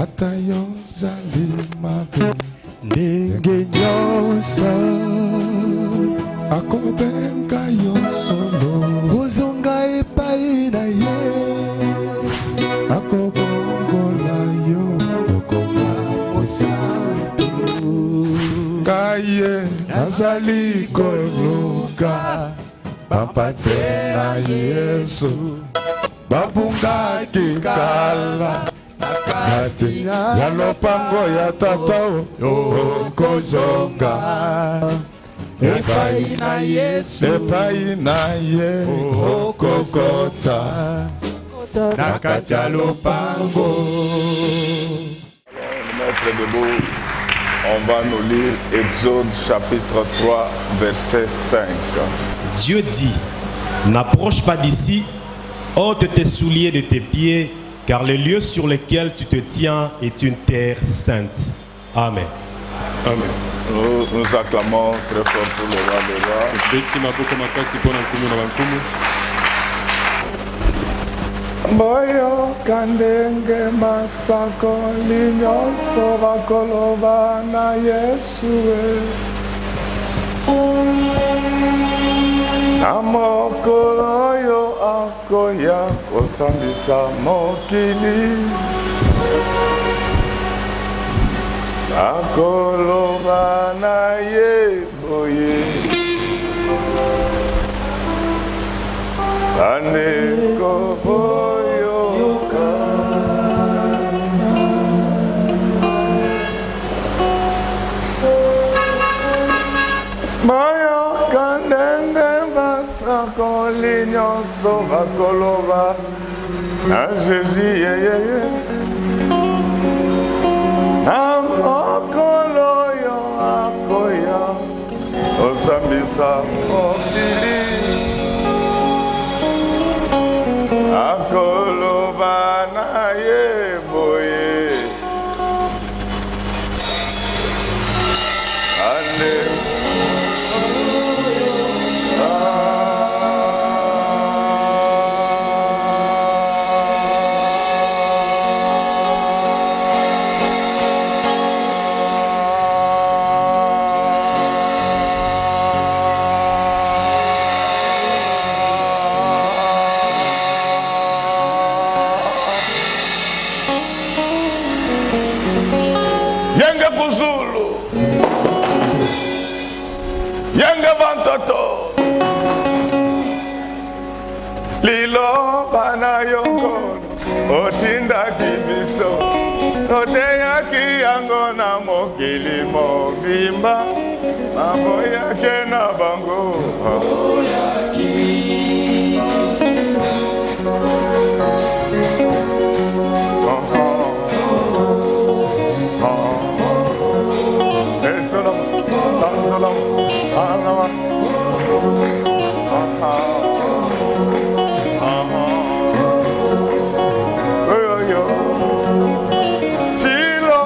Atayo zalimabe ndenge nyonso akobenga yo solo ozonga epai na ye akobongola yo okoma mosantu kaye nazali koluka bapate na Yesu babungaki kala kati ya lopango ya tata okozonga epai na Yesu epai na ye okokota na kati ya lopango. Maître debout, on va nous lire Exode chapitre 3 verset 5. Dieu dit, n'approche pas d'ici, ôte tes souliers de tes pieds, car le lieu sur lequel tu te tiens est une terre sainte. Amen. Amen. Nous acclamons très fort pour le roi des rois. Boyo kandenge masako linyoso bakoloba na Yesue amokolo yo akoya kosambisa mokili akoloba na ye boye Kaneko boyo Boyo kandende basako linyoso bakoloba na Jésus yeye amokolo yo akoya osambisa mokili akoloba na ye boye ane Yenge Kuzulu, Yenge Vantoto, Lilo Bana Yongo, Otinda Kibiso, Oteya Kiyango na Mokili Mobimba, Maboya Kena Bango, Maboya Ki. Silo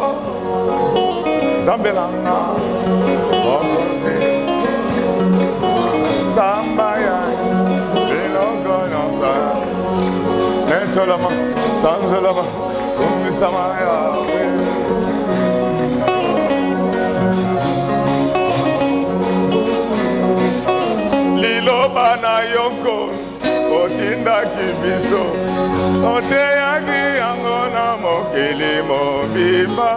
Zambelanga Okoze Zambaya Bilogonosa Netolama Sanzolama Umisamaya Bana yonko otinda kibiso oteya kiyango na mokili mobimba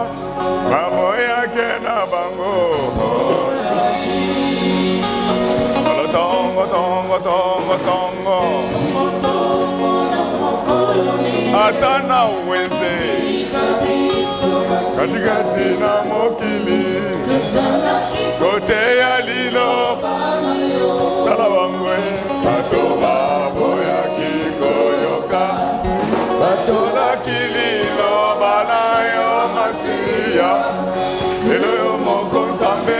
mamoya kena bango tongo tongo tongo tongo atana weze katikati na mokili koteya lilo Talabangwe, Batoba, Boya, Kikoyoka, Batola, Kilino, Banayo, Masia, Eloyo, Mokon, Sambe,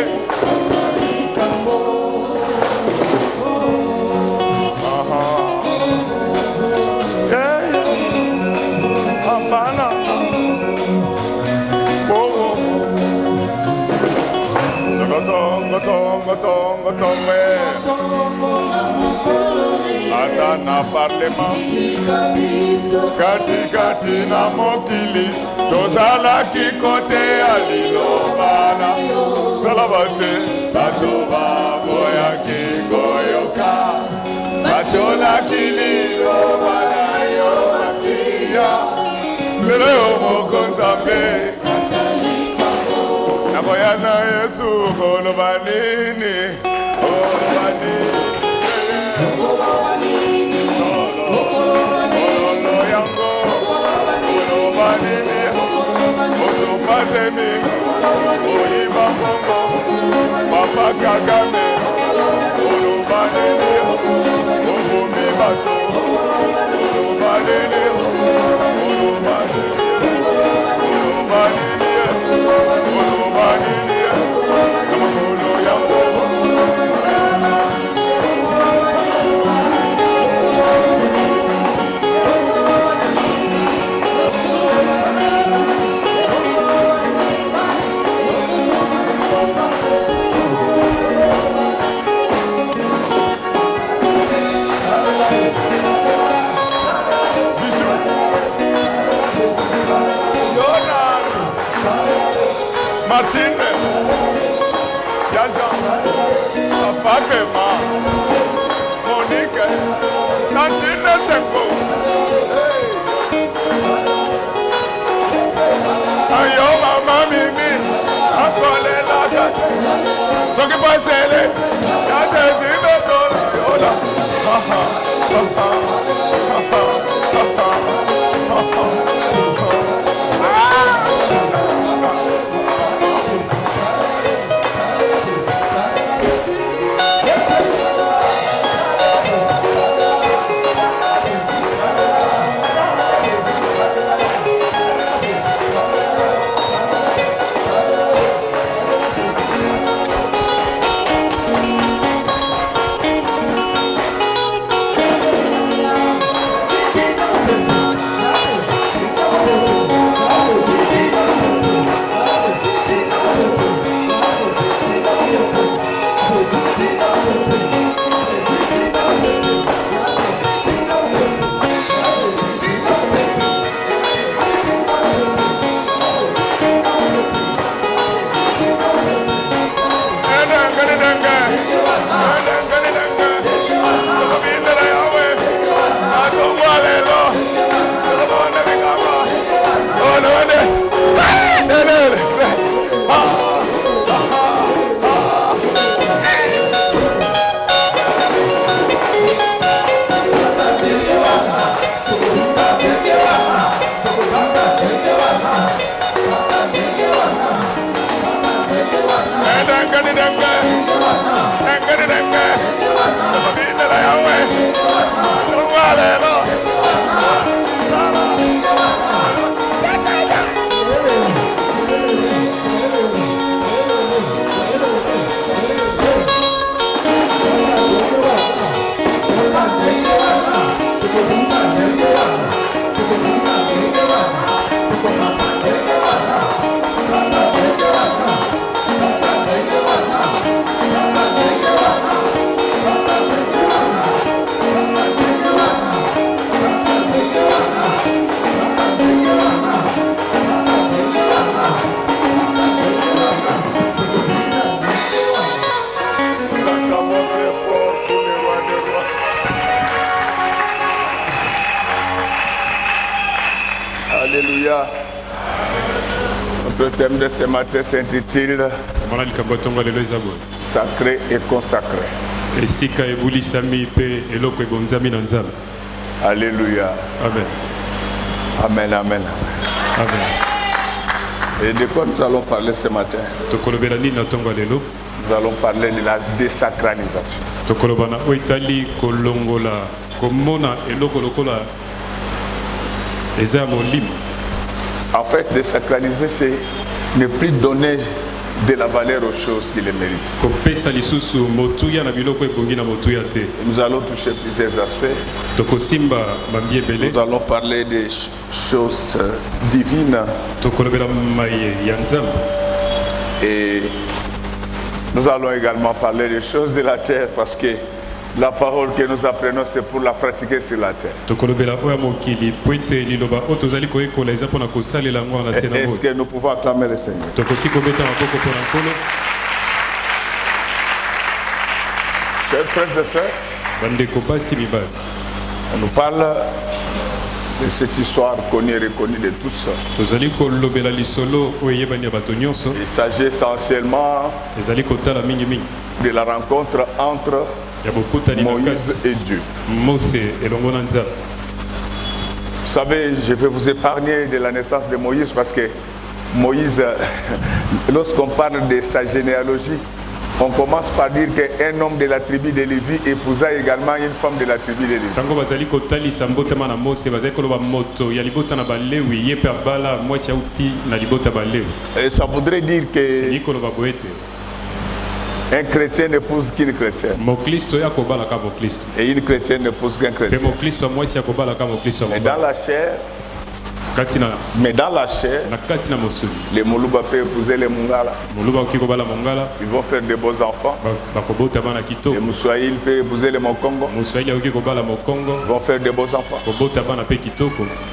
Kambo. Yeah, Ambana, Bobo, Sogotong, Gotong, Gotong, Gotong, ata na parlema katikati na mokili tozalaki koteya lilobana tolaba te bato baboyaki koyoka batiolaki lilobana yo masiya lelo yo moko nzambe nakoya na yesu koloba nini koloba nini Osopasemi, Oyiba Kongo, Papa Kagame, Olobanene, Obomi Bato, Olobanene, Olobanene, Namagolo Yambo. Martine, Yajan, Fatima, Monique, Santine Seko. Ayo mama mimi, akole lada. Soki pasele, yate sino tola yola. Alléluia. Notre thème de ce matin s'intitule Sacré et consacré. Alléluia. Amen. Amen, amen, amen. Et de quoi nous allons parler ce matin? Nous allons parler de la désacralisation. En fait, désacraliser, c'est ne plus donner de la valeur aux choses qui les méritent. Nous allons toucher plusieurs aspects. Nous allons parler des choses divines. Et nous allons également parler des choses de la terre parce que La parole que nous apprenons, c'est pour la pratiquer sur la terre. Est-ce que nous pouvons acclamer le Seigneur? Chers frères et sœurs, on nous parle de cette histoire connue et reconnue de tous. Il s'agit essentiellement de la rencontre entre Moïse et Dieu. Vous savez, je vais vous épargner de la naissance de Moïse parce que Moïse, lorsqu'on parle de sa généalogie, on commence par dire qu'un homme de la tribu de Lévi épousa également une femme de la tribu de Lévi. Et ça voudrait dire que un chrétien n'épouse qu'une chrétienne. Et une chrétienne n'épouse qu'un chrétien. Mais dans la chair, les Moluba peuvent épouser les Mungala. Ils vont faire de beaux enfants. Les Moussaïl peuvent épouser les Mokongo. Ils vont faire de beaux enfants.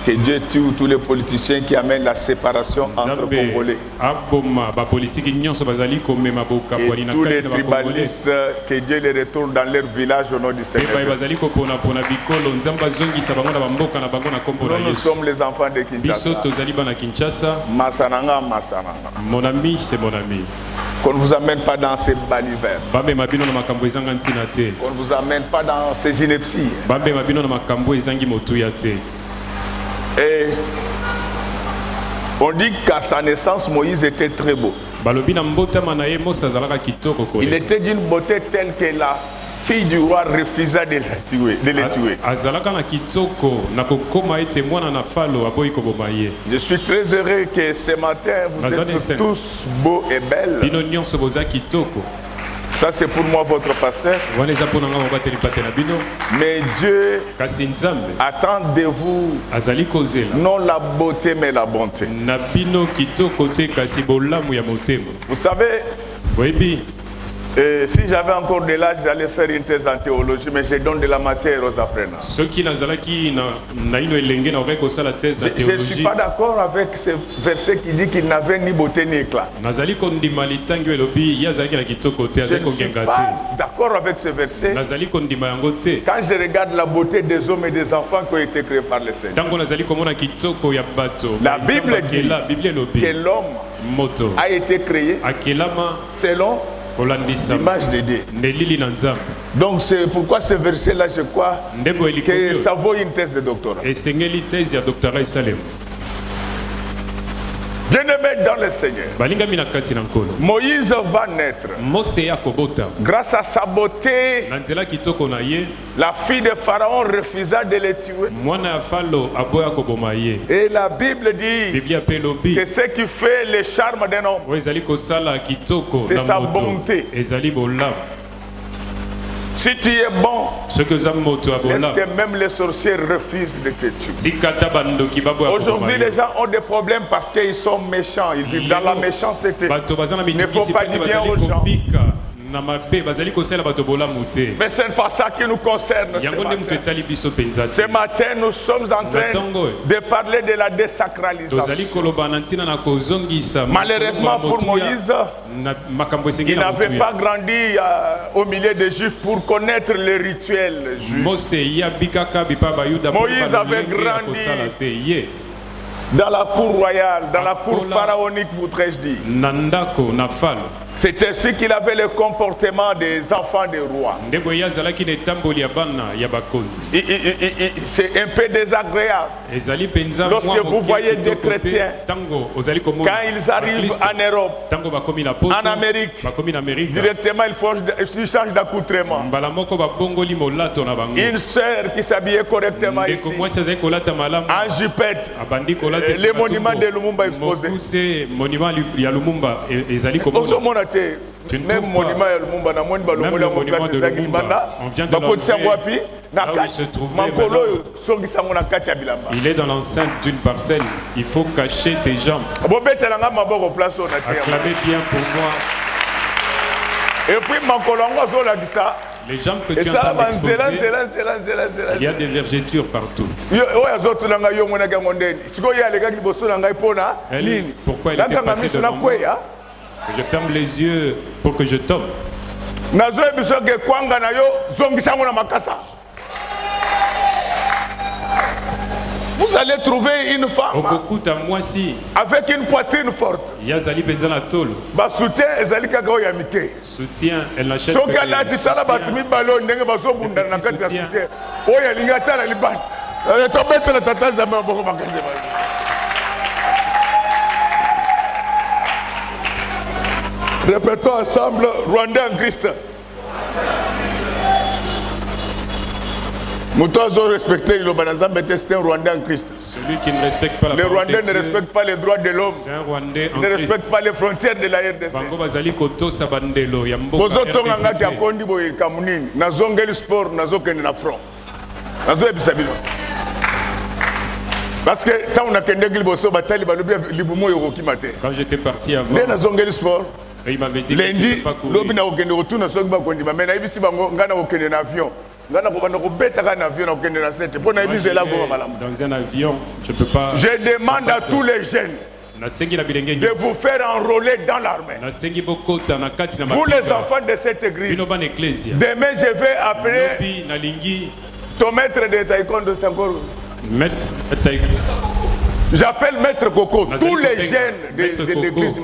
Que Dieu tue tous les politiciens qui amènent la séparation entre Congolais. Et tous les tribalistes, que Dieu les retourne dans leur village au nom du Seigneur. Nous sommes les enfants de Kinshasa. Masananga. Mon ami, c'est mon ami. Qu'on ne vous amène pas dans ces balivers. Qu'on ne vous amène pas dans ces inepties. Et on dit qu'à sa naissance, Moïse était très beau. Il était d'une beauté telle que la fille du roi refusa de le tuer. Je suis très heureux que ce matin vous êtes tous beaux et belles. Ça c'est pour moi votre pasteur. Mais Dieu attend de vous non la beauté mais la bonté. Vous savez, si j'avais encore de l'âge, j'allais faire une thèse en théologie, mais je donne de la matière aux apprenants. Je ne suis pas d'accord avec ce verset qui dit qu'il n'avait ni beauté ni éclat. Je ne suis pas d'accord avec ce verset quand je regarde la beauté des hommes et des enfants qui ont été créés par le Seigneur. La Bible dit que l'homme a été créé selon l'image de Dieu. Donc c'est pourquoi ce verset-là, je crois que ça vaut une thèse de doctorat. Bien-aimé dans le Seigneur, Moïse va naître. Grâce à sa beauté, la fille de Pharaon refusa de le tuer. Et la Bible dit que ce qui fait le charme d'un homme, c'est sa bonté. Si tu es bon, est-ce que même les sorciers refusent de te tuer? Aujourd'hui, les gens ont des problèmes parce qu'ils sont méchants. Ils vivent dans la méchanceté. Il ne faut pas du bien aux gens. Mais ce n'est pas ça qui nous concerne ce matin. Nous sommes en train de parler de la désacralisation. Malheureusement pour Moïse, il n'avait pas grandi au milieu des Juifs pour connaître les rituels juifs. Moïse avait grandi dans la cour royale, dans la cour pharaonique, voudrais-je dire. C'est ainsi qu'il avait le comportement des enfants des rois. C'est un peu désagréable. Lorsque vous voyez des chrétiens, quand ils arrivent en Europe, en Amérique, directement ils changent d'accoutrement. Une sœur qui s'habillait correctement ici, en jupette, les monuments de Lumumba exposés. Même monument ya Lumumba na moni ba lokola mo place ezaki libanda ba kotisa ngwapi na kati makolo songi sango na kati ya bilamba. Il est dans l'enceinte d'une parcelle, il faut cacher tes jambes. Bobetelanga maboko place on a terre. Acclamez bien pour moi. Et puis makolo ngo zo la bisa Les jambes que tu es en train d'exposer, il y a des vergetures partout. Pourquoi elle était passée devant moi? Je ferme les yeux pour que je tombe. Vous allez trouver une femme avec une poitrine forte. Soutien, elle n'achète pas. Répétons ensemble, Rwandais en Christ. C'est un Rwandais en Christ. Celui qui ne respecte pas la les Rwandais ne respectent pas les droits de l'homme. C'est un Rwandais en Christ. Ne respectent pas les frontières de la RDC. Parce que quand j'étais parti avant, il m'avait dit lundi, que tu ne dans un avion, je peux pas. Je demande à tous les jeunes de vous faire enrôler dans l'armée. Vous les enfants de cette église, demain je vais appeler ton maître de taekwondo. J'appelle Maître Coco, tous les jeunes de l'église.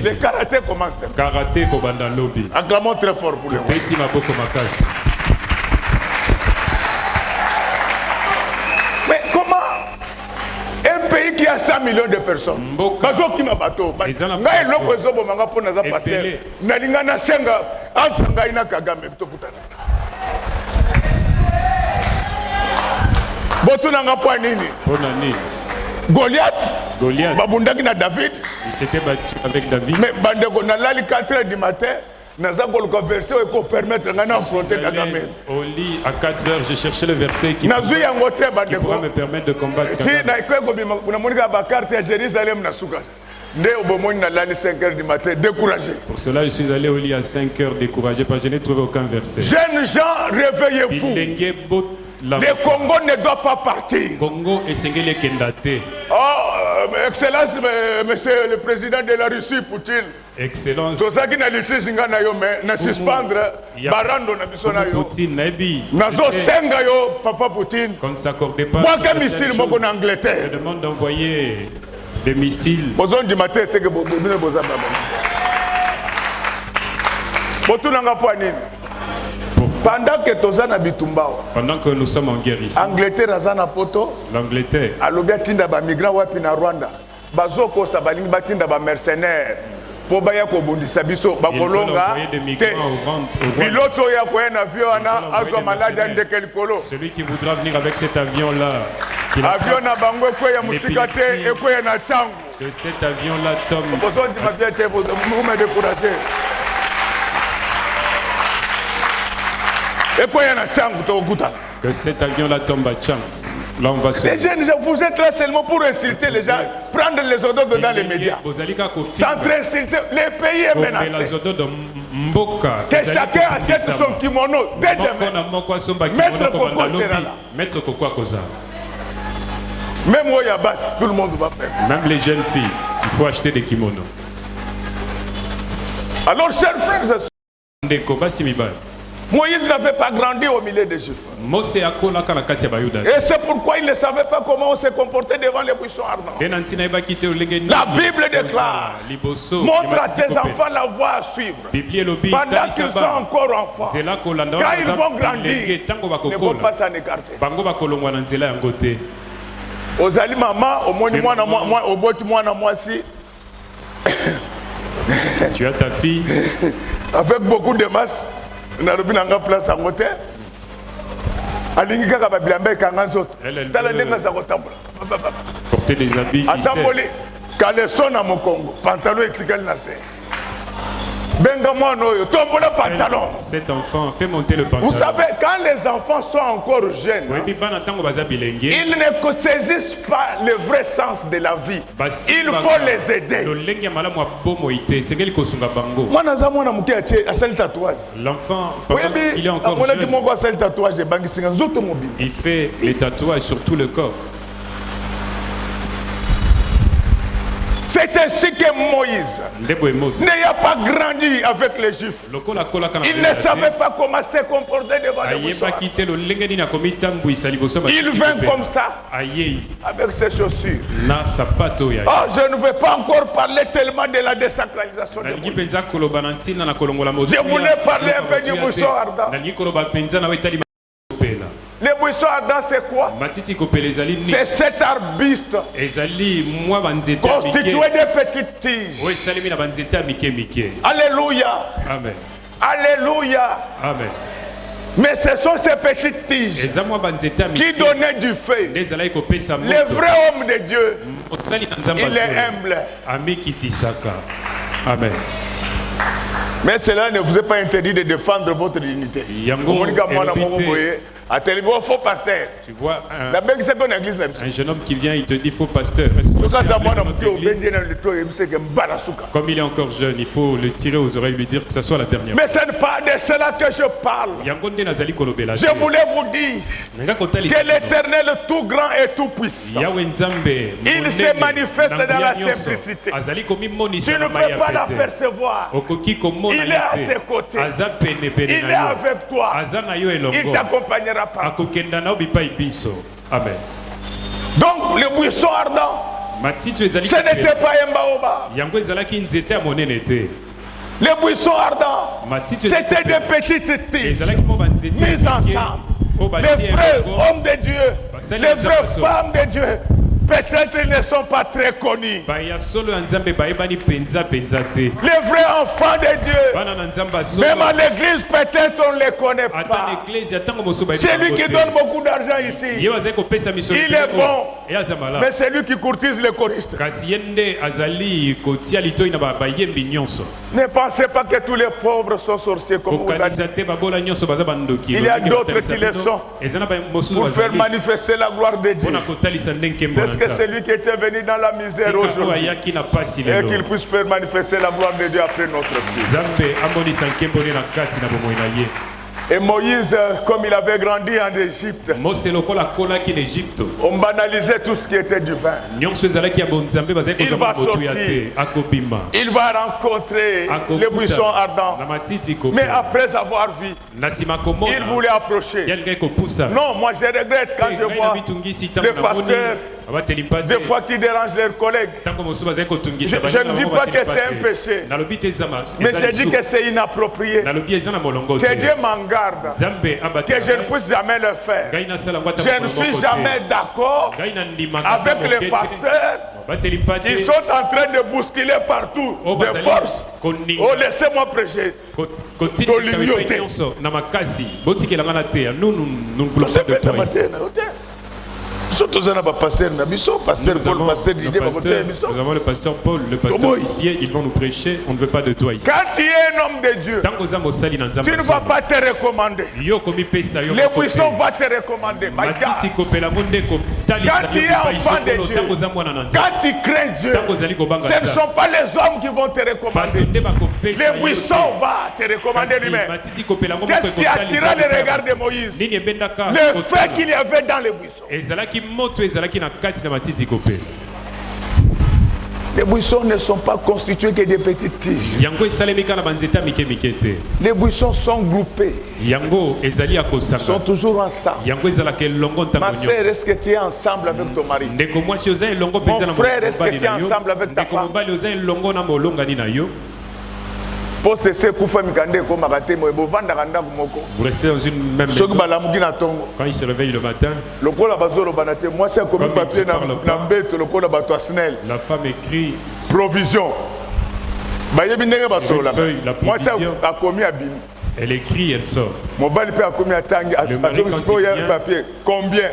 Le karaté commence. Acclamons très fort pour les Mais comment un pays qui a 100 millions de personnes, Goliath, babundaki na David, il s'était battu avec David. Mais bandeko na lali 4h du matin, naza ko verset ko permettre ngana affronter Kagame. Au lit à 4h, j'ai cherché le verset qui pourra me permettre de combattre Kagame. Si na ko kuna monika ba carte à Jérusalem na suka. Nde obomoni na lali 5h du matin découragé. Pour cela, je suis allé au lit à 5h découragé parce que je n'ai trouvé aucun verset. Jeunes gens, réveillez-vous. Le Congo ne doit pas partir. Congo est singélé kendate. Oh, Excellence, Monsieur le Président de la Russie, Poutine. Excellence. Tout ça qui n'a laissé Singana yo, mais na suspendre Barando na bisona yo. Poutine nabi. Nazo senga yo, Papa Poutine. Qu'on ne s'accordait pas. Moi comme missile moko en Angleterre. Je demande d'envoyer des missiles. Besoin du matin, c'est que bobine boza baba. Botunanga poanini. Pendant que nous sommes en guerre ici, Angleterre azana poto, l'Angleterre, alobia tinda ba migrants wapi na Rwanda, bazoko sabalingi batinda ba mercenaires, po baya ko bundisa biso ba kolonga, pilote ya ko na avion ana azwa malade ndeke likolo. Celui qui voudra venir avec cet avion là, avion na bango ko ya musikate e ko ya na changu. Que cet avion là tombe. Besoin de ma bien vous me décourager. Que cet avion-là tombe à Tchang. Là, on va se... Les jeunes, vous êtes là seulement pour insulter les gens, prendre les odeurs dans les médias. Sans-insulter, le pays est menacé. Que chacun achète son kimono dès demain. Maître Coco Akosa. Même au Yabas, tout le monde va faire. Même les jeunes filles, il faut acheter des kimonos. Alors, chers frères et sœurs, Moïse n'avait pas grandi au milieu des Juifs. Et c'est pourquoi il ne savait pas comment on se comportait devant les buissons ardents. La Bible déclare, montre à tes enfants la voie à suivre. Pendant qu'ils sont encore enfants, quand ils vont grandir, ne vont pas s'en écarter. Ozali maman, au moins moi, au bout de moi, tu as ta fille avec beaucoup de masse. Na robinanga place à côté. Alingi kaka ba bilamba kanga nzoto. Tala ndenga za kotambola. Porter des habits. Atamboli caleçon na mokongo, pantalon etikali na se. Cet enfant, fait monter le pantalon. Vous savez, quand les enfants sont encore jeunes, ils ne saisissent pas le vrai sens de la vie. Il faut les aider. L'enfant, il est encore jeune. Il fait les tatouages sur tout le corps. C'est ainsi que Moïse n'ayant pas grandi avec les Juifs. Il ne savait pas comment se comporter devant les bouchons. Il vint comme ça, avec ses chaussures. Oh, je ne vais pas encore parler tellement de la désacralisation de Moïse. Je voulais parler un peu du buisson ardent. Les buissons ardents, c'est quoi? C'est cet arbuste constitué de petites tiges. Alléluia. Amen. Alléluia. Amen. Mais ce sont ces petites tiges qui donnaient du feu. Le vrai homme de Dieu, il est humble. Amen. Mais cela ne vous est pas interdit de défendre votre dignité. Faux pasteur. Tu vois un jeune homme qui vient, il te dit faux pasteur. Comme il est encore jeune, il faut le tirer aux oreilles, lui dire que ce soit la dernière. Mais ce n'est pas de cela que je parle. Je voulais vous dire que l'Éternel tout grand et tout puissant, il se manifeste dans la simplicité. Tu ne peux pas l'apercevoir. Il est à tes côtés. Il est avec toi. Il t'accompagnera. Amen. Donc le buisson ardent, ce n'était pas un baobab. Le buisson ardent, c'était des petites tiges mises ensemble. Les vrais hommes de Dieu, les vraies femmes de Dieu, peut-être ils ne sont pas très connus. Les vrais enfants de Dieu, même à l'église, peut-être on ne les connaît pas. Celui qui donne beaucoup d'argent ici, il est bon. Mais c'est lui qui courtise les choristes. Ne pensez pas que tous les pauvres sont sorciers comme vous l'avez dit. Il y a d'autres qui le sont pour faire manifester la gloire de Dieu. Est-ce que celui qui était venu dans la misère aujourd'hui et qu'il puisse faire manifester la gloire de Dieu après notre vie? Et Moïse, comme il avait grandi en Égypte, on banalisait tout ce qui était du vin. Il va sortir, il va rencontrer les buissons ardents. Mais après avoir vu, il voulait approcher. Non, moi je regrette quand je vois les pasteurs, des fois qui dérangent leurs collègues. Je ne dis pas que c'est un péché, mais je dis que c'est inapproprié. Que Dieu m'en garde, que je ne puisse jamais le faire. Je ne suis jamais d'accord avec les pasteurs qui sont en train de bousculer partout de force. Oh, laissez-moi prêcher. Nous avons le pasteur Paul, le pasteur Didier, ils vont nous prêcher, on ne veut pas de toi ici. Quand tu es un homme de Dieu, tu ne vas pas te recommander. Les buissons vont te recommander. Quand tu es enfant de Dieu, quand tu crains Dieu, ce ne sont pas les hommes qui vont te recommander. Les buissons vont te recommander lui-même. Qu'est-ce qui attira le regard de Moïse? Le fait qu'il y avait dans les buissons. Les buissons ne sont pas constitués que des petites tiges. Les buissons sont groupés. Ils sont toujours ensemble. Ma sœur, est-ce que tu es ensemble avec ton mari? Mon frère, est-ce que tu es ensemble avec ta femme? Vous restez dans une même maison. Quand il se réveille le matin, la femme écrit provision. Elle écrit, elle sort. Combien?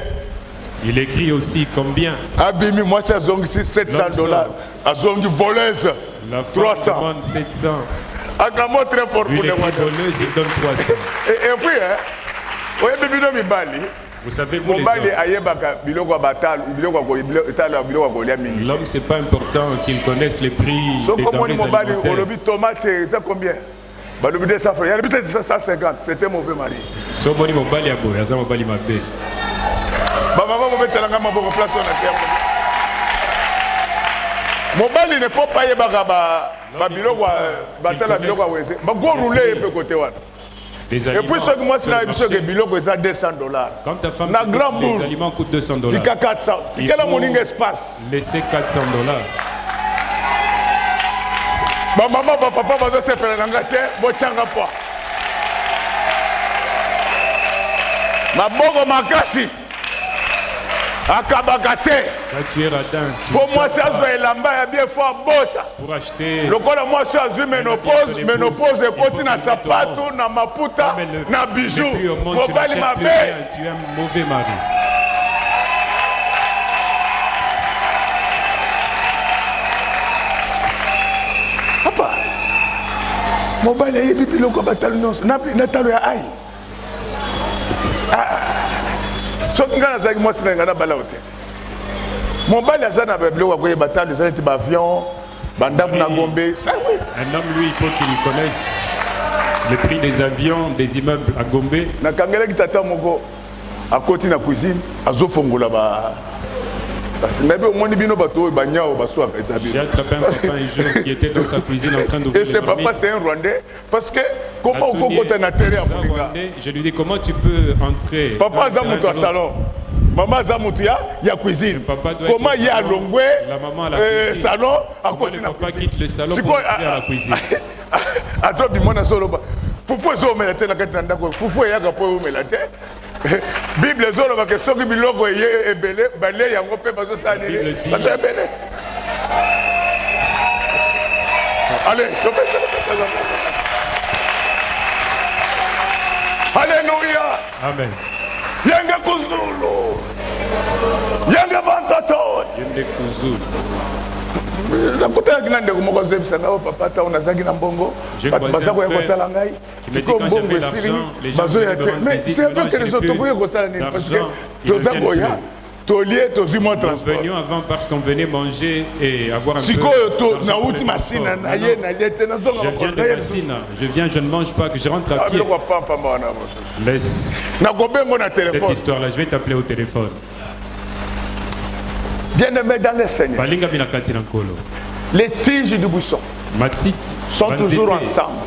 Il écrit aussi combien? Abimi, moi c'est 700 $. Azongi voleuse. La femme demande 700. Agamo très fort pour les rigoleuse, il donne 300. Et puis, vous savez, vous les l'homme, c'est pas important qu'il connaisse les prix des denrées alimentaires. Tomate, c'est combien? Il y a 150, c'était mauvais mari. Mobali ne faut pas y et puis ce que moi c'est la mission que biloko est à $200. Quand ta femme na grand les aliments coûtent $200. Tika 400. Tika la moninga espace. Laissez $400. Ba maman ba papa ba se pela nga te bo changa po. Maboko makasi. Akabakate. Pour moi, c'est un bien fort bota. Pour acheter. Le quoi moi, c'est ménopause, ménopause et continue à sapato, na maputa, na bijoux. Pour pas les ma belle. Tu es un mauvais mari. Papa, mon bail est bibilo comme batalon, n'a talo ya aïe. Mon bal a un avion, un homme, lui, il faut qu'il connaisse le prix des avions, des immeubles à Gombe. À côté de la cuisine, à Zofongola. J'ai attrapé un copain un jour qui était dans sa cuisine en train d'ouvrir. Et ce papa, c'est un Rwandais. Parce que comment on peut atterrir à Moninga? Je lui dis comment tu peux entrer. Papa, Zamoutou à salon. Maman Zamoutou, il y a cuisine. Comment il y a Longwe? La maman à la cuisine. Salon à côté de la cuisine. Papa quitte le salon pour entrer à la cuisine. Foufou zo melate na katanda ko foufou ya ka po melate Bible zo lo ba ke soki biloko ye ebele bale yango pe bazo salile bazo ebele. Allez, Alléluia. Amen. Yanga kuzulu. Yanga bantato. Yende kuzulu. La côté de la Papa, mais c'est un peu que les autres parce que venions avant parce qu'on venait manger et avoir un peu. Je viens, je ne mange pas, que je rentre à pied. Laisse cette histoire-là, je vais t'appeler au téléphone. Bien-aimés dans le Seigneur, les tiges du buisson sont toujours ensemble.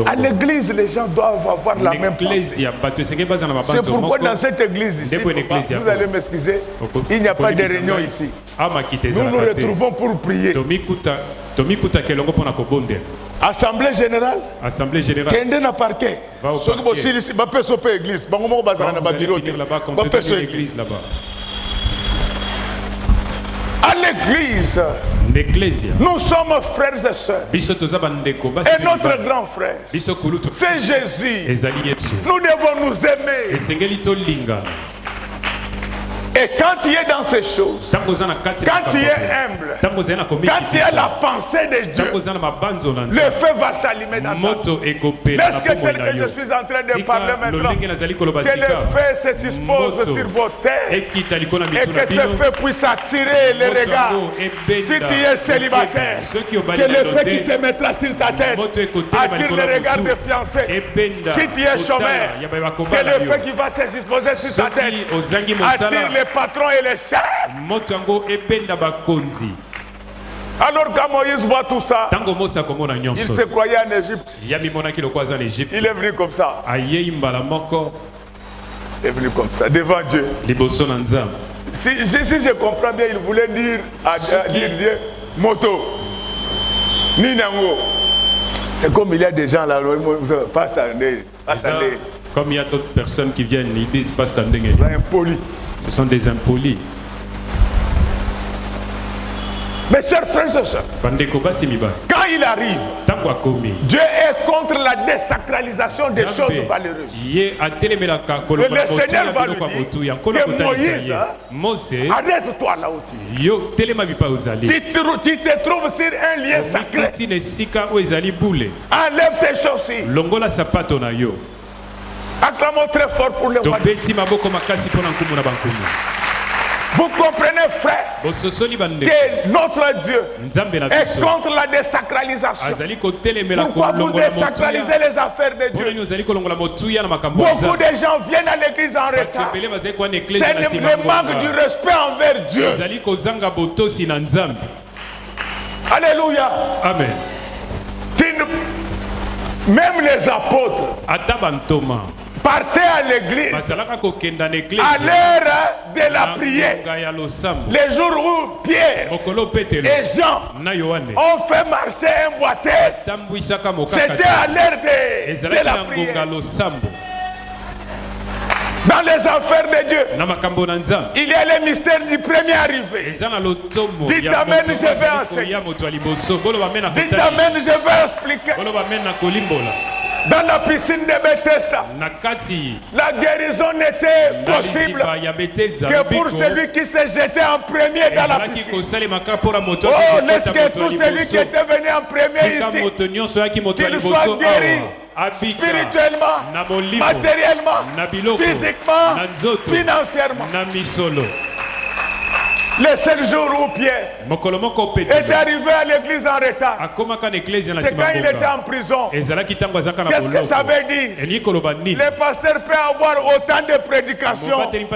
À l'église, les gens doivent avoir la même pensée. C'est pourquoi dans cette église ici, vous allez m'excuser, il n'y a pas de réunion ici. Nous nous retrouvons pour prier. Assemblée générale. Kende na parquet. Ce que vous ici, va pas sauver l'église. Va pas sauver l'église là-bas. À l'église, nous sommes frères et sœurs. Et notre grand frère, c'est Jésus. Nous devons nous aimer. Et quand tu es dans ces choses, quand tu es humble, quand tu as la pensée de Dieu, le feu va s'allumer dans ta vie. Est-ce que tel que je suis en train de parler maintenant, que le feu se dispose sur vos têtes et que ce feu puisse attirer les regards. Si tu es célibataire, que le feu qui se mettra sur ta tête attire les regards des fiancés. Si tu es chômeur, que le feu qui va se disposer sur ta tête attire les patrons et les chefs. Alors quand Moïse voit tout ça, il se croyait en Égypte. Il est venu comme ça. Il est venu comme ça, devant Dieu. Si je comprends bien, il voulait dire à Dieu, moto, Ninango. C'est comme il y a des gens là, pas attendez. Comme il y a d'autres personnes qui viennent, ils disent pas standing. Impoli. Ce sont des impolis. Mes chers frères et sœurs, quand quand il arrive, Dieu est contre la désacralisation des choses valeureuses. Le Seigneur va lui dire que Moïse, arrête-toi là-haut. Si tu te trouves sur un lieu sacré, enlève tes chaussures. Acclamons très fort pour le roi. Vous comprenez, frère, que notre Dieu est contre la désacralisation. Pourquoi vous désacralisez les affaires de Dieu? Beaucoup de gens viennent à l'église en retard. C'est le manque du respect envers Dieu. Alléluia. Amen. Même les apôtres partaient à l'église à l'heure de la prière. Les jours où Pierre et Jean ont fait marcher un boiteux, c'était à l'heure de la prière. Dans les affaires de Dieu, il y a le mystère du premier arrivé. Dites amen, je vais enseigner. Dites amen, je vais expliquer. Dans la piscine de Bethesda, la guérison n'était possible que pour celui qui s'est jeté en premier dans la piscine. Oh, laisse que tout celui qui était venu en premier ici, qu'il soit guéri spirituellement, matériellement, physiquement, financièrement. Le seul jour où Pierre est arrivé à l'église en retard, c'est quand il était en prison. Qu'est-ce que ça veut dire? Le pasteur peut avoir autant de prédications. Il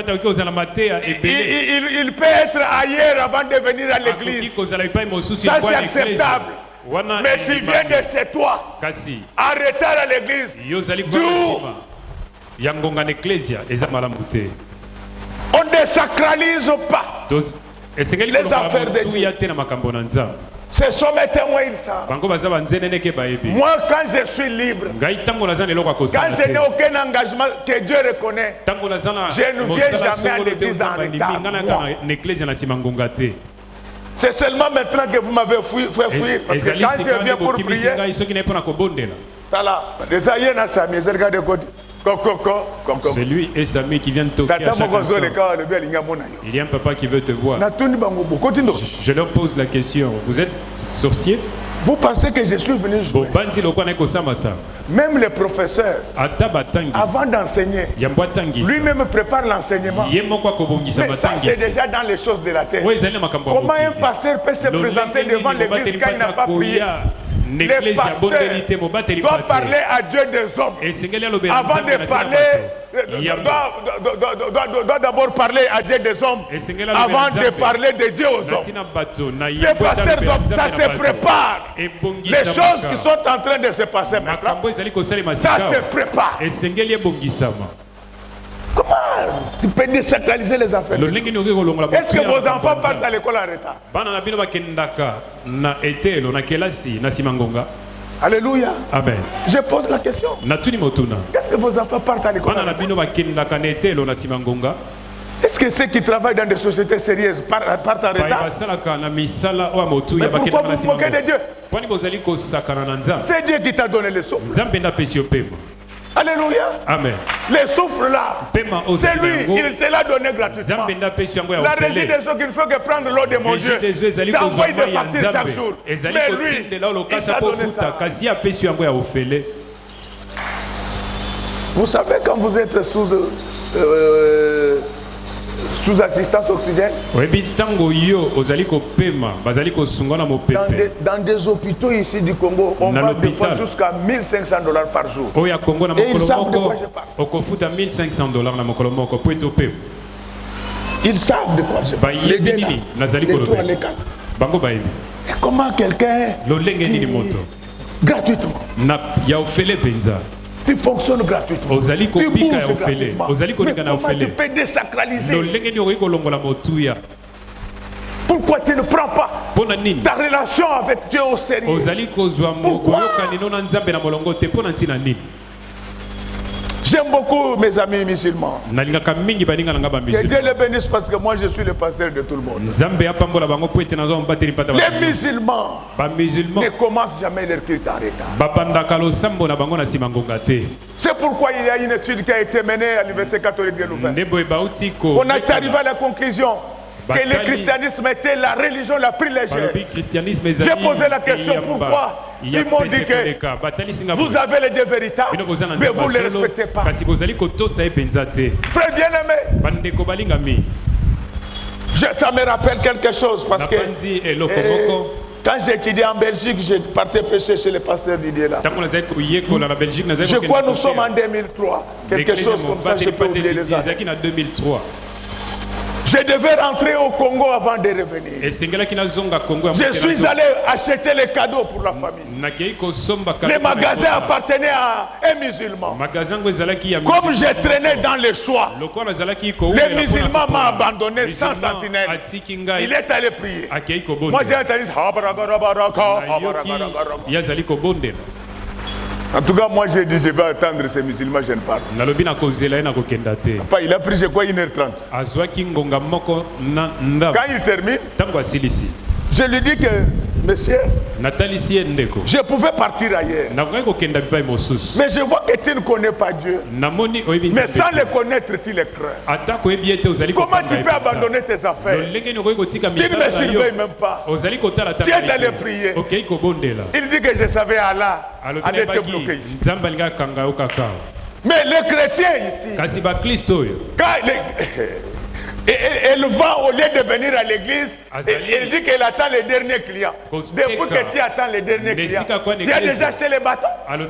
peut être ailleurs avant de venir à l'église. Ça, c'est acceptable. Mais tu viens de chez toi, en retard à l'église. On ne désacralise pas les affaires de Dieu. Ce sont mes témoins, ils savent. Moi, quand je suis libre, quand je n'ai aucun engagement que Dieu reconnaît, je ne viens jamais à l'église en retard. C'est seulement maintenant que vous m'avez fait fuir. Parce que quand je viens pour prier, c'est lui et Samy qui viennent toquer à chaque instant. Il y a un papa qui veut te voir. Je leur pose la question. Vous êtes sorcier? Vous pensez que je suis venu jouer? Même les professeurs, avant d'enseigner, lui-même prépare l'enseignement. Mais ça, c'est déjà dans les choses de la terre. Comment un pasteur peut se présenter devant l'église quand il n'a pas prié? Les pasteurs doivent parler à Dieu des hommes. Avant de parler, doit d'abord parler à Dieu des hommes avant de parler de Dieu aux hommes. Les pasteurs, ça se prépare. Les choses qui sont en train de se passer maintenant, ça se prépare. Comment tu peux désacraliser les affaires? Est-ce que vos enfants partent à l'école en retard? Alléluia. Amen. Je pose la question. Est-ce que vos enfants partent à l'école en retard? Est-ce que ceux qui travaillent dans des sociétés sérieuses partent en retard? Mais pourquoi vous vous moquez de Dieu? C'est Dieu qui t'a donné le souffle. Alléluia. Amen. Le souffle là, c'est lui, il te l'a donné gratuitement. La régie des eaux qu'il faut que prendre l'eau de mon Dieu, t'envoie des factures chaque jour. Mais lui, il t'a donné ça. Vous savez quand vous êtes sous assistance oxygène, dans des hôpitaux ici du Congo, on va des fois jusqu'à $1,500 par jour. Et ils savent de quoi je parle. Ils savent de quoi je parle. Les deux là, les trois, les quatre. Et comment quelqu'un gratuitement, tu fonctionnes gratuitement, tu bouges gratuitement, mais comment tu peux désacraliser? Pourquoi tu ne prends pas ta relation avec Dieu au sérieux? Pourquoi? J'aime beaucoup mes amis musulmans. Que Dieu les bénisse parce que moi je suis le pasteur de tout le monde. Les musulmans ne commencent jamais leur culte en retard. C'est pourquoi il y a une étude qui a été menée à l'Université catholique de Louvain. On est arrivé à la conclusion que le christianisme était la religion la plus légère. J'ai posé la question pourquoi. Ils m'ont dit que vous avez les dieux véritables, mais vous ne les respectez pas. Frère bien-aimé, ça me rappelle quelque chose parce que quand j'ai étudié en Belgique, j'ai parti prêcher chez le pasteur Didier là. Je crois que nous sommes en 2003. Quelque chose comme ça, je peux oublier les années. Je devais rentrer au Congo avant de revenir. Je suis allé acheter les cadeaux pour la famille. Les magasins appartenaient à un musulman. Comme j'ai traîné dans les choix, le musulman m'a abandonné sans sentinelle. Il est allé prier. Moi j'ai entendu en tout cas, moi j'ai dit je vais attendre ces musulmans, je ne parle. Il a pris je crois 1h30. Quand il termine, je lui dis que monsieur, je pouvais partir ailleurs. Mais je vois que tu ne connais pas Dieu. Mais sans le connaître, tu le crains. Comment tu peux abandonner tes affaires? Tu ne me surveilles même pas. Tu es allé prier. Il dit que je savais Allah allait te bloquer ici. Mais le chrétien ici, quand elle va au lieu de venir à l'église, il dit qu'elle attend les derniers clients. Depuis que tu attends les derniers clients, tu as déjà acheté les bâtons. Ne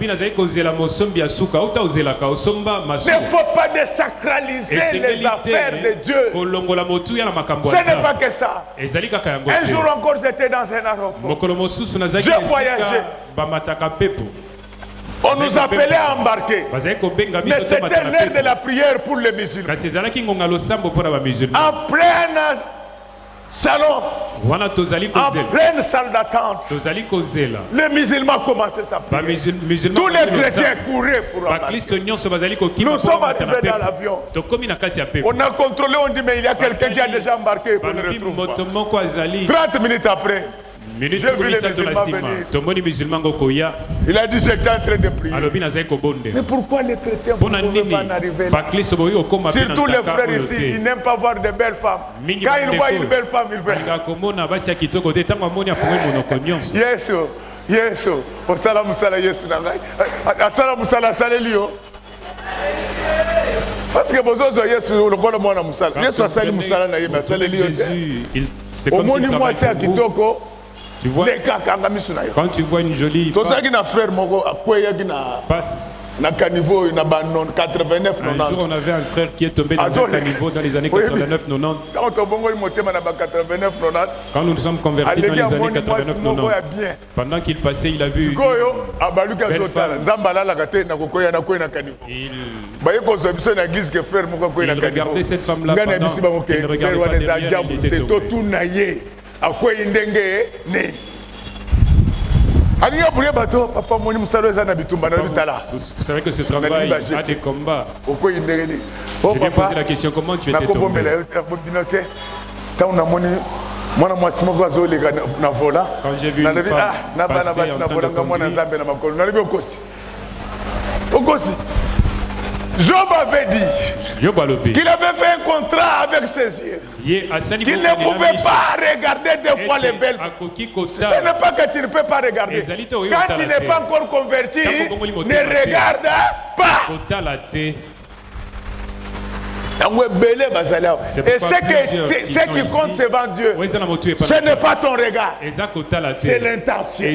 faut pas désacraliser les affaires de Dieu. Ce n'est pas que ça. Un jour encore, j'étais dans un aéroport. Je voyageais. On nous appelait à embarquer. Mais c'était l'heure de la prière pour les musulmans. En plein salon, en pleine salle d'attente, les musulmans commençaient sa prière. Tous les chrétiens couraient pour embarquer. Nous sommes arrivés dans l'avion. On a contrôlé, on dit mais il y a quelqu'un qui a déjà embarqué pour le retrouver. 30 minutes après, j'ai vu les musulmans venir. Il a dit j'étais en train de prier. Mais pourquoi les chrétiens ne peuvent pas en arriver là? Surtout les frères ici, ils n'aiment pas voir de belles femmes. Quand ils voient une belle femme, ils veulent. Yesu, osala musala Yesu nangai. Asala musala salelio. Parce que bozozo Yesu lokola mwana musala. Yesu asali musala na yema salelio. C'est comme si tu travailles pour vous. Tu vois, quand tu vois une jolie femme, passe. Un jour, on avait un frère qui est tombé dans un caniveau dans les années 89-90. Quand nous nous sommes convertis dans les années 89-90, pendant qu'il passait, il a vu une belle femme. Il regardait cette femme-là pendant qu'elle ne regardait pas derrière, il était tombé. Vous savez que ce travail a des combats. Je lui ai posé la question, comment tu étais tombé? Quand j'ai vu une femme passer en train de conduire, Job avait dit qu'il avait fait un contrat avec ses yeux, qu'il ne pouvait pas regarder deux fois les belles. Ce n'est pas que tu ne peux pas regarder. Quand tu n'es pas encore converti, ne regarde pas. Et ce qui compte, c'est devant Dieu. Ce n'est pas ton regard, c'est l'intention.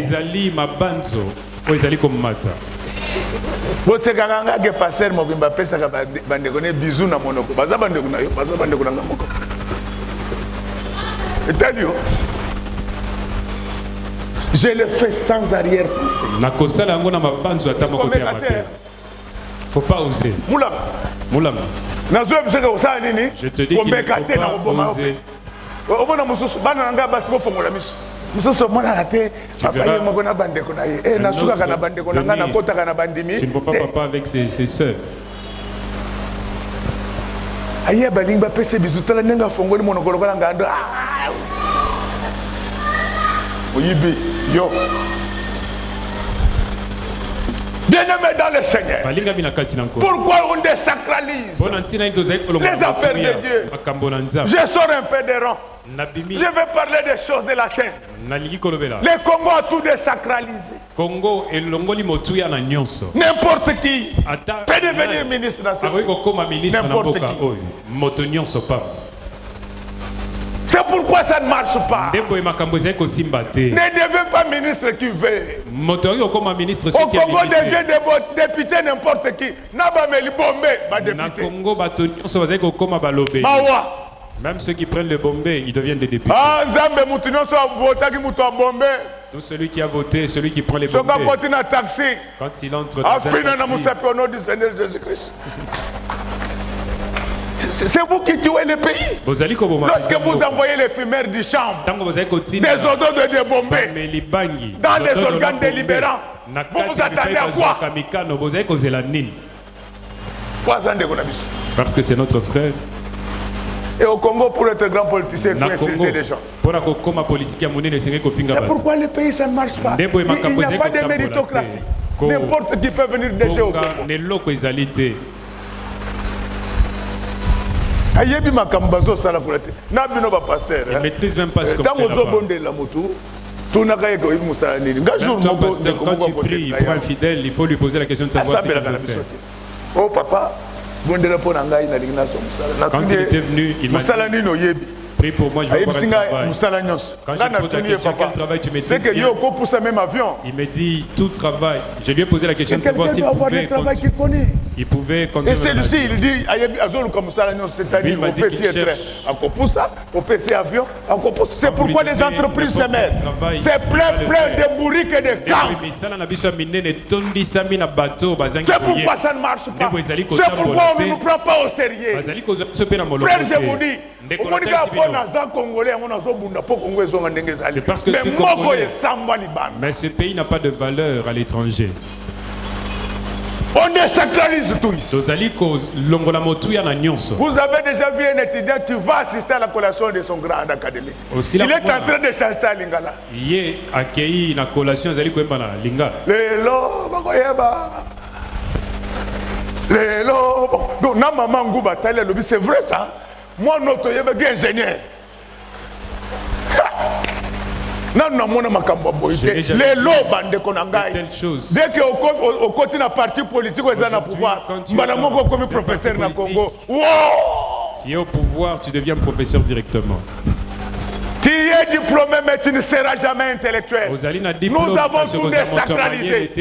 Vous savez que pasteur Mobimba pesa bande connaît bisou na monoko. Baza bande kuna yo, baza bande kuna ngamoko. Etalio. Je le fais sans arrière-pensée. Na kosala ngo na mabanzo ata moko te amabe. Faut pas oser. Moulam. Na zo biseka osala nini? Je te dis qu'il ne faut pas oser. Obona mususu bana nga basi bo fongola miso. Tu ne vois pas papa avec ses sœurs. aye balinga pese bizutala nenga fongoli monokolokola ngando oyibi yo bien-aimé dans le Seigneur. Pourquoi on désacralise les affaires de Dieu? Je sors un peu des rangs. Je vais parler des choses de la terre. Le Congo a tout désacralisé. N'importe qui peut devenir ministre national. N'importe qui. C'est pourquoi ça ne marche pas. Ne deviens pas ministre qui veut. Au Congo devient député n'importe qui. Même ceux qui prennent le Bombay, ils deviennent des députés. Tout celui qui a voté, celui qui prend les Bombay, quand il entre dans un taxi, c'est vous qui tuez le pays. Lorsque vous envoyez les fumeurs du chanvre, des odeurs de Bombay, dans les organes délibérants, vous vous attendez à quoi? Parce que c'est notre frère. Et au Congo, pour être grand politicien, il faut insulter les gens. C'est pourquoi le pays, ça ne marche pas. Il n'y a pas de méritocratie. N'importe qui peut venir déjà au Congo. Il maîtrise même pas ce qu'on fait là-bas. Quand tu pries pour un fidèle, il faut lui poser la question de savoir ce qu'il veut faire. Oh papa, quand il était venu, il m'a dit, prie pour moi, je vais avoir un travail. Quand j'ai posé la question, quel travail tu maîtrises bien? Il me dit, tout travail. Je lui ai posé la question de savoir s'il pouvait conduire. Et celui-ci, il dit, c'est-à-dire au PC avion, c'est pourquoi les entreprises se mettent. C'est plein de bourriques et de camps. C'est pourquoi ça ne marche pas. C'est pourquoi on ne nous prend pas au sérieux. Frère, je vous dis, c'est parce que mais ce pays n'a pas de valeur à l'étranger. On désacralise tout ici. Vous avez déjà vu un étudiant qui va assister à la collation de son grand académique. Il est en train de chanter à Lingala. Il est accueilli dans la collation de Lingala. C'est vrai ça. Moi, notre ingénieur. Dès qu'on continue à parti politique, on est au pouvoir. Comme professeur dans le Congo. Qui est au pouvoir, tu deviens professeur directement. Tu es diplômé, mais tu ne seras jamais intellectuel. Nous avons tout désacralisé.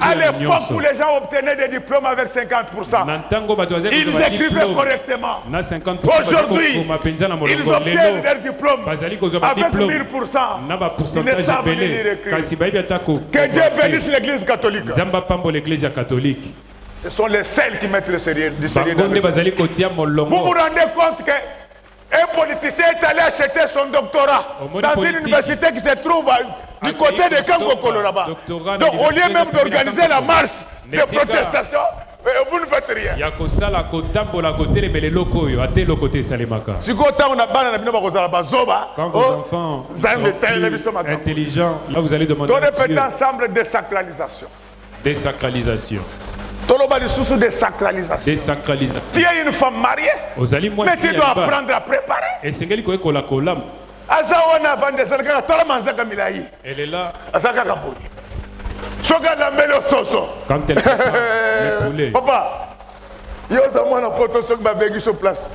À l'époque où les gens obtenaient des diplômes avec 50%, ils écrivaient correctement. Aujourd'hui, ils obtiennent des diplômes avec 1000%. Ils ne savent ni lire écrire. Que Dieu bénisse l'Église catholique. Ce sont les seuls qui mettent le sérieux du sérieux dans le sérieux. Vous vous rendez compte que un politicien est allé acheter son doctorat dans une université qui se trouve du côté de Kankokolo là-bas. Donc au lieu même d'organiser la marche de protestation, vous ne faites rien. Quand vos enfants sont intelligents, là vous allez demander à Dieu. Répétez ensemble désacralisation. Désacralisation. Désacralisation. Tu es une femme mariée, mais tu dois apprendre à préparer. Elle est là. Quand elle prépare papa, il y a un poteau sur place.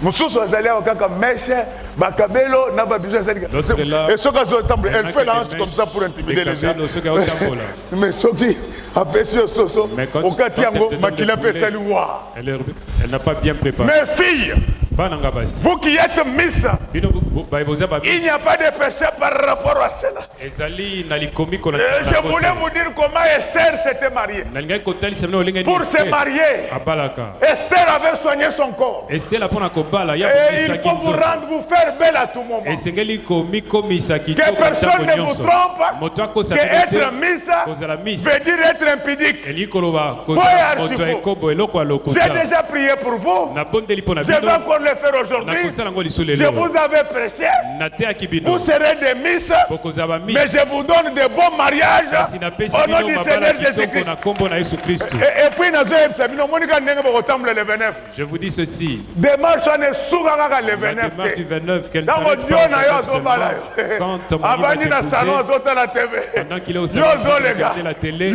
Mususu azali akaka meshe bakabelo na babijou azali. Et ce elle fait la hanche comme ça pour intimider les gens. Mais soki apesi soso okati yango makila pe sali wa. Elle n'a pas bien préparé. Mes filles, Vous qui êtes Miss, il n'y a pas de péché par rapport à cela. Je voulais vous dire comment Esther s'était mariée. Pour se marier, Esther avait soigné son corps. Et il faut vous rendre, vous faire belle à tout moment. Que personne ne vous trompe, que être Miss veut dire être impudique. J'ai déjà prié pour vous. Je vais encore le faire aujourd'hui. Je vous avais prêché. Vous serez des Miss, mais je vous donne de bons mariages au nom du Seigneur Jésus-Christ. Et puis, je vous dis ceci. Démarche le 29. La du 29, qu'elle quand pendant qu'il est au salon de regarder la télé,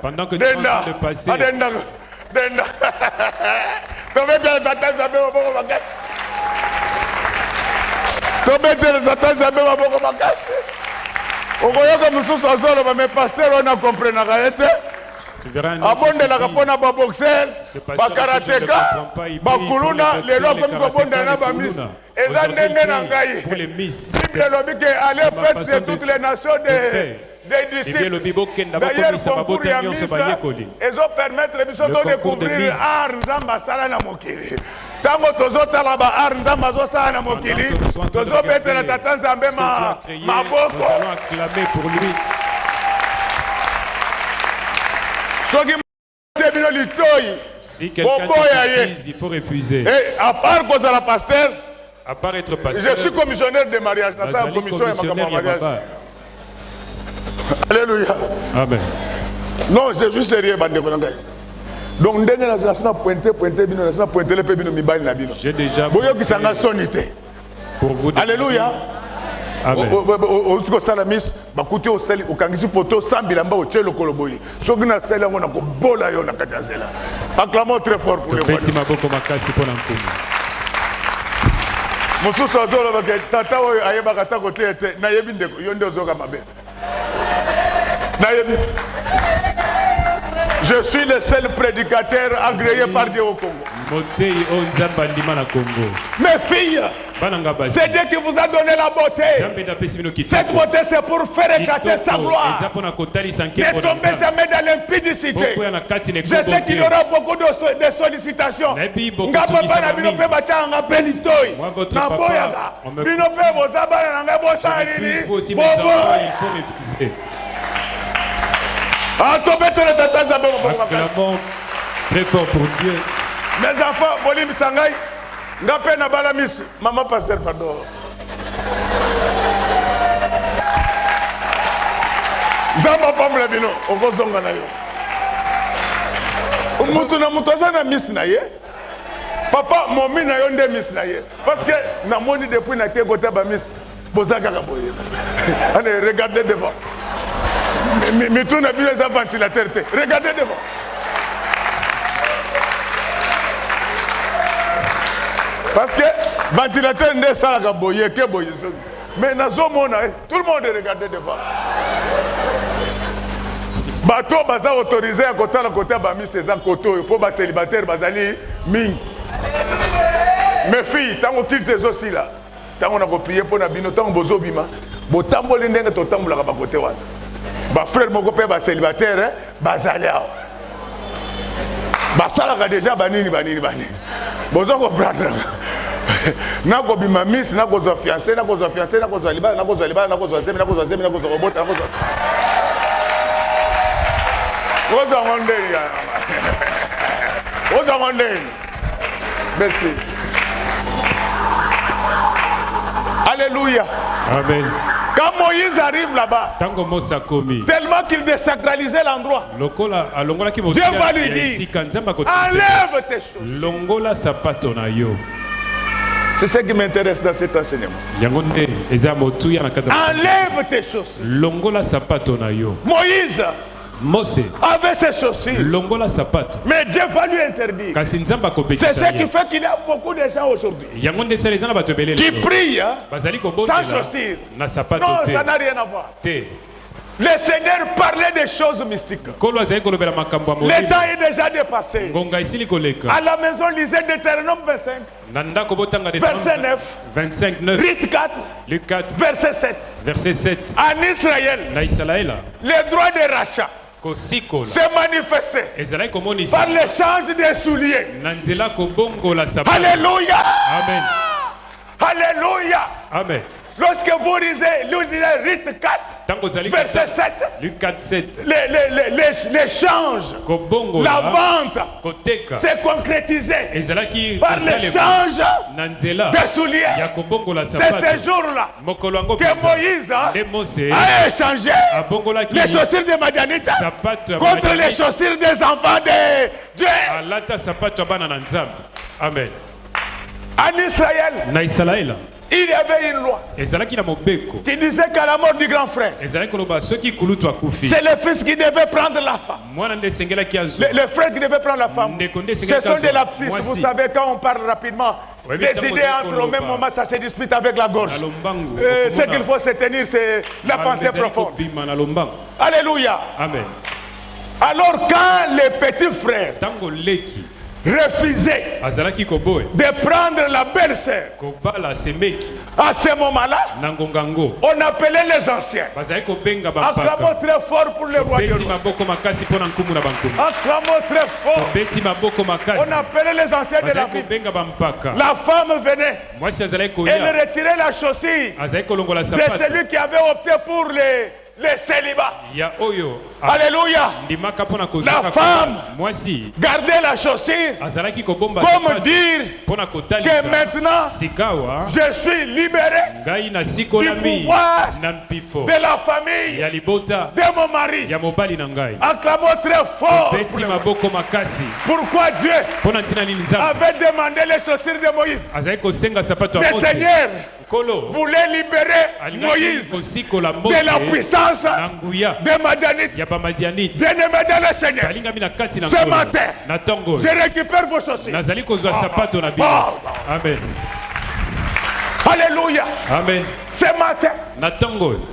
pendant que tu es en train de passer, tu verras un pour les Miss, c'est ma façon de toutes les nations des disciples. D'ailleurs, concours ya Miss, ils ont permettre de découvrir art nzamba sala na mokili. Tango tozotala ba art nzamba azosala na mokili, tozobetela tata nzambe maboko. Nous allons acclamer pour lui. Si quelqu'un te dise, il faut refuser. Et à part cause à la pasteur, à part être pasteur, je suis commissionnaire de mariage. Alléluia. Amen. Non, je suis sérieux. Donc, j'ai déjà pour vous. Alléluia. Acclamons très fort pour les Je suis le seul prédicateur agréé par Dieu au Congo. Mes filles, c'est Dieu qui vous a donné la beauté. Cette beauté, c'est pour faire éclater sa gloire. Ne tombez jamais dans l'impudicité. Je sais qu'il y aura beaucoup de sollicitations. Moi, votre papa, il faut aussi mes enfants, il faut refuser. Acclamons très fort pour Dieu. Mes enfants, Bolim Sangai, Ngapé Nabalamis, maman pasteur, pardon. Zamba Pamla Bino, Ogozonga na yo. Mutuna mutazana miss na ye. Papa, mon mina yonde miss na ye. Parce que na moni depuis na te gota ba miss, bozaka ka boye. Allez, regardez devant. Mais tout n'a plus les ventilateurs. Regardez devant. Parce que ventilateur n'est pas la boye, que boye. Mais dans ce monde, tout le monde regarde devant. Bateau baza autorisé à côté la côté bamis ces ancoto, il faut bas célibataire bazali ming. Mes filles, tant que tu es aussi là, tant on a prié pour nabino, tant bozo bima, bo tamboli ndenge to tambola ba côté wana. Ba frère moko pe ba célibataire, bazali awa. Basala déjà banini. Bozo ko brother. Na ko bima miss, na ko zo fiancé, na ko zo libala, na ko zo zemi, na ko zo robota, na ko zo. Merci. Alléluia. Amen. Quand Moïse arrive là-bas, tellement qu'il désacralisait l'endroit, Dieu va lui dire, enlève tes choses. C'est ce qui m'intéresse dans cet enseignement. Enlève tes choses. Moïse avait ses chaussures. Mais Dieu va lui interdire. C'est ce qui fait qu'il y a beaucoup de gens aujourd'hui qui prient sans chaussures. Non, ça n'a rien à voir. Le Seigneur parlait des choses mystiques. Le temps est déjà dépassé. À la maison, lisez Deutéronome 25. Verset 9. 29. Luc 4. Verset 7. Verset 7. En Israël, le droit de rachat s'est manifesté par l'échange des souliers. Alléluia. Amen. Alléluia. Amen. Lorsque vous lisez Rite 4, verset 7, Luc 4, 7, l'échange, la vente s'est concrétisé par l'échange des souliers. C'est ce jour-là que Moïse a échangé les chaussures des Madianites contre les chaussures des enfants de Dieu. Amen. En Israël, il y avait une loi qui disait qu'à la mort du grand frère, c'est le fils qui devait prendre la femme. Le frère qui devait prendre la femme. Ce sont des lapsus. Vous savez, quand on parle rapidement, des idées entrent au même moment, ça se dispute avec la gorge. Ce qu'il faut se tenir, c'est la pensée profonde. Alléluia. Amen. Alors quand les petits frères refusait de prendre la belle-sœur, à ce moment-là, on appelait les anciens. Acclamons très fort pour le roi de roi. Acclamons très fort. On appelait les anciens de la ville. La femme venait. Elle retirait la chaussure de celui qui avait opté pour les célibats. Alléluia. La femme gardait la chaussure comme dire que maintenant je suis libéré du pouvoir de la famille de mon mari. Acclamons très fort. Pourquoi Dieu avait demandé les chaussures de Moïse? Le Seigneur voulait libérer Moïse de la puissance de Madianite. Bien-aimé dans le Seigneur, ce matin, je récupère vos chaussures. Amen. Alléluia. Amen. Ce matin,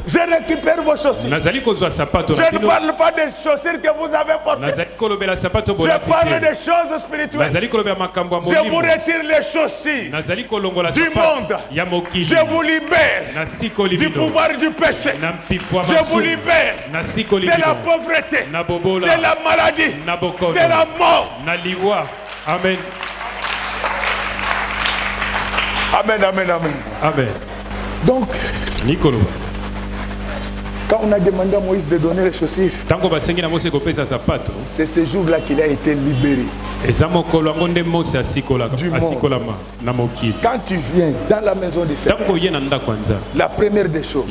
je récupère vos chaussures. Je ne parle pas des chaussures que vous avez portées. Je parle des choses spirituelles. Je vous retire les chaussures du monde. Je vous libère du pouvoir du péché. Je vous libère de la pauvreté, de la maladie, de la mort. Amen. Amen, amen, amen. Amen. Donc, quand on a demandé à Moïse de donner les chaussures, c'est ce jour-là qu'il a été libéré du monde. Quand tu viens dans la maison de Seigneur, la première des choses,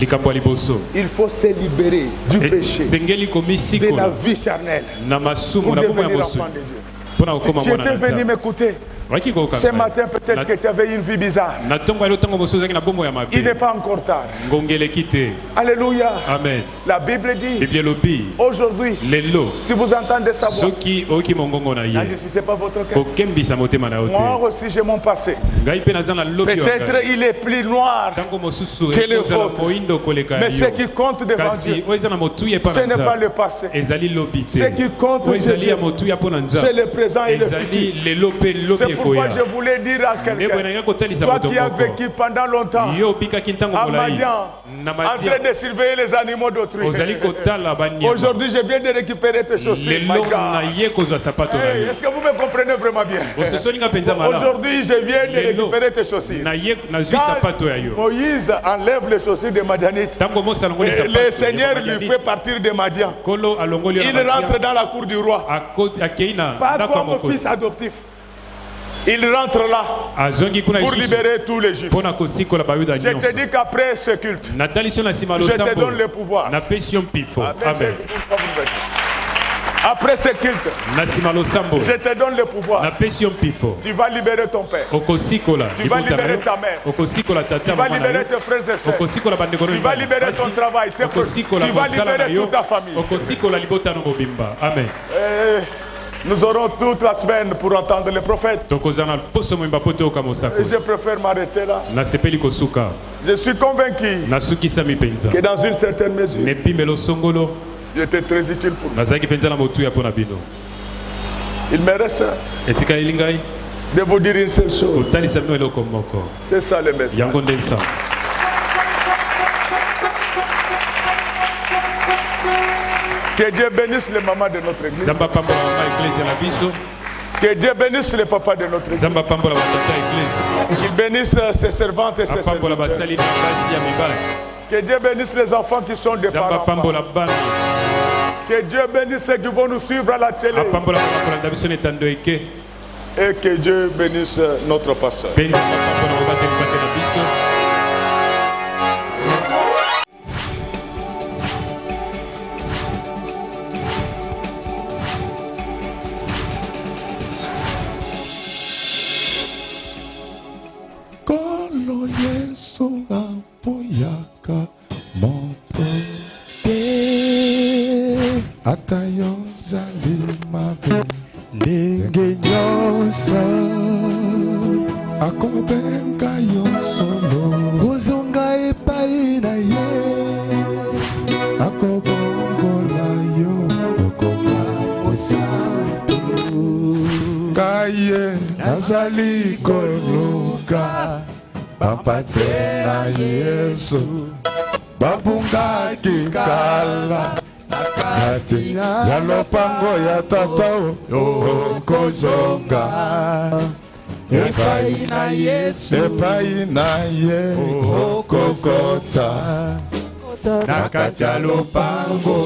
il faut se libérer du péché, de la vie charnelle, pour devenir enfant de Dieu. Tu étais venu m'écouter. Ce matin, peut-être que tu avais une vie bizarre. Il n'est pas encore tard. Alléluia. Amen. La Bible dit aujourd'hui, si vous entendez sa voix, n'endurcissez pas votre cœur. Moi aussi, j'ai mon passé. Peut-être il est plus noir que le vôtre. Mais ce qui compte devant Dieu, ce n'est pas le passé. Ce qui compte, c'est le présent et le futur. C'est pourquoi je voulais dire à quelqu'un, toi qui as vécu pendant longtemps à Madian, en train de surveiller les animaux d'autrui. Aujourd'hui, je viens de récupérer tes chaussures. Est-ce que vous me comprenez vraiment bien? Aujourd'hui, je viens de récupérer tes chaussures. Quand Moïse enlève les chaussures de Madianite, le Seigneur lui fait partir de Madian. Il rentre dans la cour du roi. Pas comme fils adoptif. Il rentre là pour libérer tous les Juifs. Je te dis qu'après ce culte, je te donne le pouvoir. Amen. Après ce culte, je te donne le pouvoir. Tu vas libérer ton père. Tu vas libérer ta mère. Tu vas libérer tes frères et sœurs. Tu vas libérer ton travail. Tu vas libérer toute ta famille. Amen. Nous aurons toute la semaine pour entendre les prophètes. Et je préfère m'arrêter là. Je suis convaincu que dans une certaine mesure, j'étais très utile pour vous. Il me reste de vous dire une seule chose. C'est ça le message. Que Dieu bénisse les mamans de notre église. Que Dieu bénisse les papas de notre église. Qu'il bénisse ses servantes et ses serviteurs. Que Dieu bénisse les enfants qui sont des parents. Que Dieu bénisse ceux qui vont nous suivre à la télé. Et que Dieu bénisse notre pasteur. Kolo Yesu apoyaka moto te atayo zali mabe ndenge nyonso akobenga yo solo ozonga epai na ye akobongola yo okoma osantu kaye nazali koluka Papa tena Yesu babungaki kala nakati ya lopango ya tata okozonga epai na ye okokota nakati ya lopango